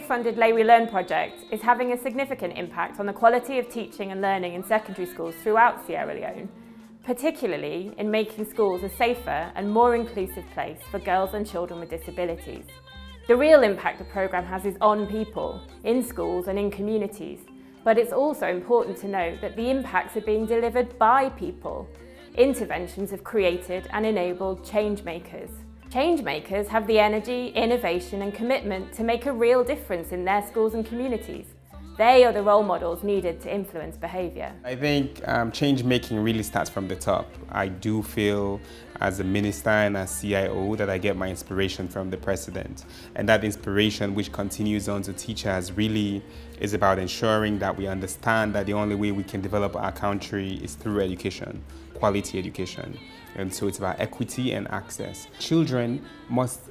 state-funded Leh Wi Lan project is having a significant impact on the quality of teaching and learning in secondary schools throughout Sierra Leone, particularly in making schools a safer and more inclusive place for girls and children with disabilities. The real impact the programme has is on people, in schools and in communities, but it's also important to note that the impacts are being delivered by people. Interventions have created and enabled change makers. Change makers have the energy, innovation and commitment to make a real difference in their schools and communities. They are the role models needed to influence behaviour. I think change making really starts from the top. I do feel as a minister and as CIO that I get my inspiration from the president. And that inspiration, which continues on to teachers, really is about ensuring that we understand that the only way we can develop our country is through education, quality education. And so it's about equity and access. Children must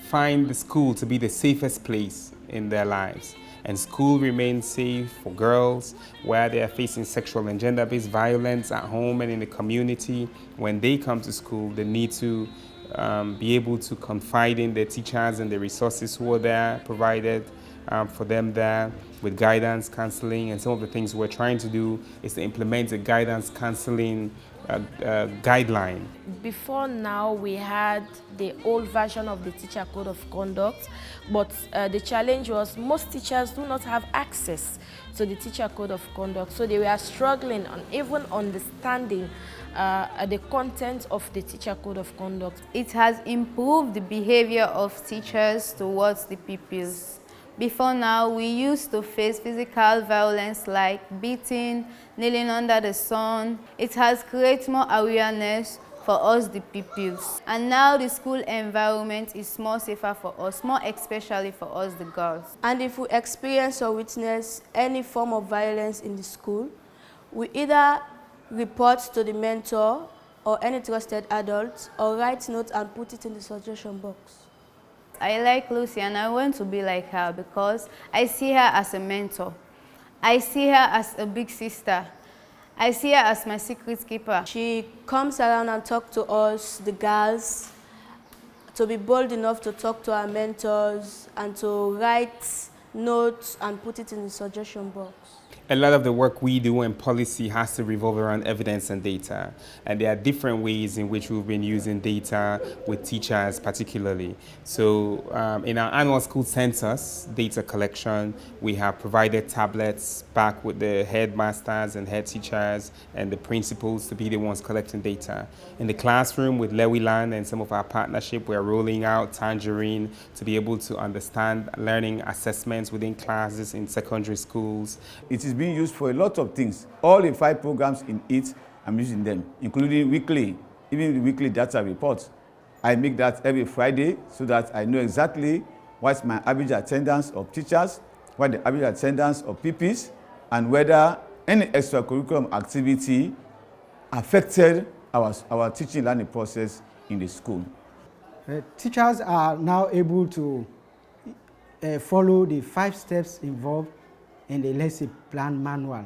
find the school to be the safest place in their lives. And school remains safe for girls where they are facing sexual and gender-based violence at home and in the community. When they come to school, they need to be able to confide in their teachers and the resources who are there, provided for them there with guidance, counseling, and some of the things we're trying to do is to implement a guidance counseling guideline. Before now, we had the old version of the teacher code of conduct, but the challenge was most teachers do not have access to the teacher code of conduct, so they were struggling on even understanding the content of the teacher code of conduct. It has improved the behavior of teachers towards the pupils. Before now, we used to face physical violence like beating, kneeling under the sun. It has created more awareness for us, the pupils. And now the school environment is more safer for us, more especially for us, the girls. And if we experience or witness any form of violence in the school, we either report to the mentor or any trusted adult or write notes and put it in the suggestion box. I like Lucy and I want to be like her because I see her as a mentor. I see her as a big sister. I see her as my secret keeper. She comes around and talks to us, the girls, to be bold enough to talk to our mentors and to write notes and put it in the suggestion box. A lot of the work we do in policy has to revolve around evidence and data. And there are different ways in which we've been using data with teachers particularly. So in our annual school census data collection, we have provided tablets back with the headmasters and head teachers and the principals to be the ones collecting data. In the classroom with Leh Wi Lan and some of our partnership, we're rolling out Tangerine to be able to understand learning assessments within classes in secondary schools. It is being used for a lot of things. All the 5 programs in it, I'm using them, including weekly, even the weekly data reports. I make that every Friday so that I know exactly what's my average attendance of teachers, what the average attendance of PPs, and whether any extracurricular activity affected our teaching learning process in the school. Teachers are now able to follow the 5 steps involved in the lesson plan manual.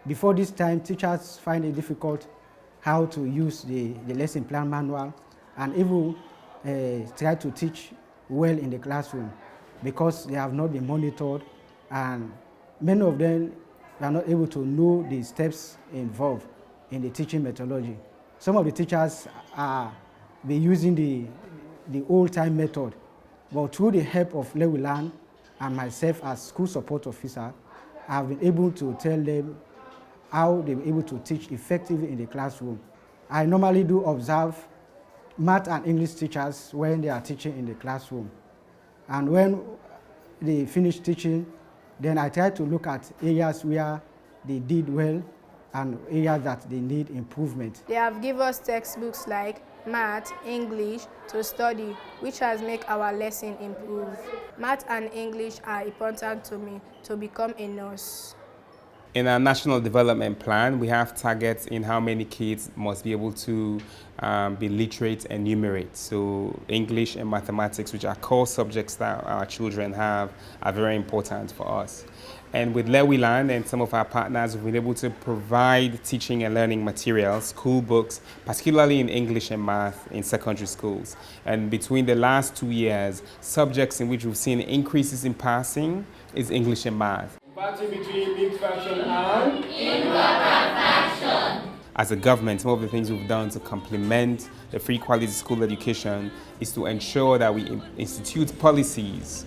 Before this time, teachers find it difficult how to use the lesson plan manual and even try to teach well in the classroom because they have not been monitored and many of them are not able to know the steps involved in the teaching methodology. Some of the teachers are using the old-time method, but through the help of Leh Wi Lan and myself as school support officer, I've been able to tell them how they're able to teach effectively in the classroom. I normally do observe math and English teachers when they are teaching in the classroom. And when they finish teaching, then I try to look at areas where they did well and areas that they need improvement. They have given us textbooks like math, English to study, which has made our lesson improve. Math and English are important to me to become a nurse. In our national development plan, we have targets in how many kids must be able to be literate and numerate. So English and mathematics, which are core subjects that our children have, are very important for us. And with Leh Wi Lan and some of our partners, we've been able to provide teaching and learning materials, school books, particularly in English and math in secondary schools. And between the last 2 years, subjects in which we've seen increases in passing is English and math. Battle between big faction and As a government, some of the things we've done to complement the free quality school education is to ensure that we institute policies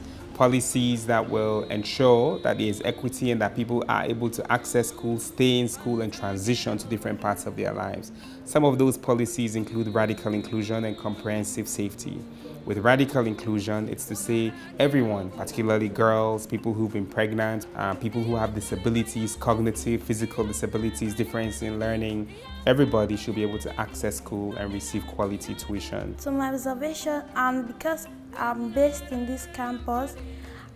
that will ensure that there is equity and that people are able to access school, stay in school, and transition to different parts of their lives. Some of those policies include radical inclusion and comprehensive safety. With radical inclusion, it's to say everyone, particularly girls, people who've been pregnant, people who have disabilities, cognitive, physical disabilities, difference in learning, everybody should be able to access school and receive quality tuition. So my observation, because I'm based in this campus,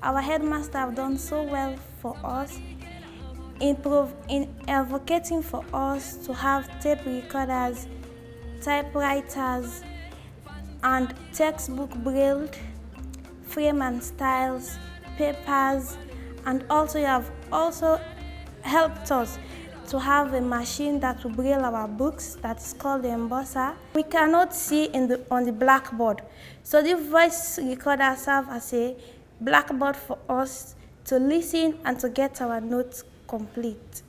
our headmaster have done so well for us in advocating for us to have tape recorders, typewriters, and textbook braille, frame and styles, papers, and also you have also helped us to have a machine that will braille our books that is called the embosser. We cannot see on the blackboard, so the voice recorder serves as a blackboard for us to listen and to get our notes complete.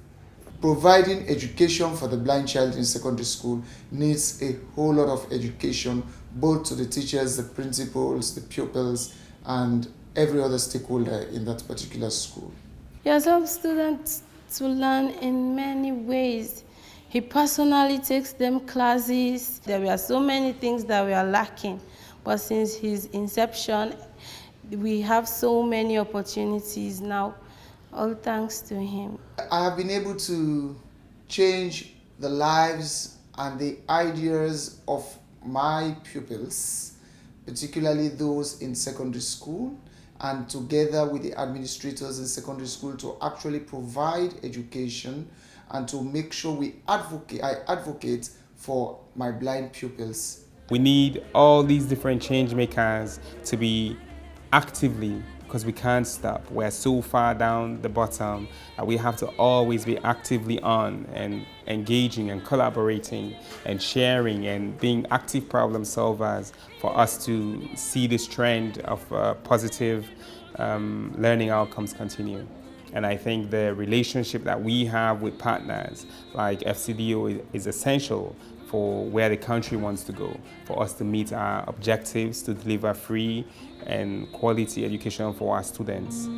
Providing education for the blind child in secondary school needs a whole lot of education, both to the teachers, the principals, the pupils, and every other stakeholder in that particular school. He has helped students to learn in many ways. He personally takes them classes. There were so many things that we are lacking, but since his inception, we have so many opportunities now, all thanks to him. I have been able to change the lives and the ideas of my pupils, particularly those in secondary school, and together with the administrators in secondary school to actually provide education and to make sure I advocate for my blind pupils. We need all these different change makers to be actively, because we can't stop. We're so far down the bottom that we have to always be actively on and engaging and collaborating and sharing and being active problem solvers for us to see this trend of positive learning outcomes continue. And I think the relationship that we have with partners like FCDO is essential for where the country wants to go, for us to meet our objectives to deliver free and quality education for our students.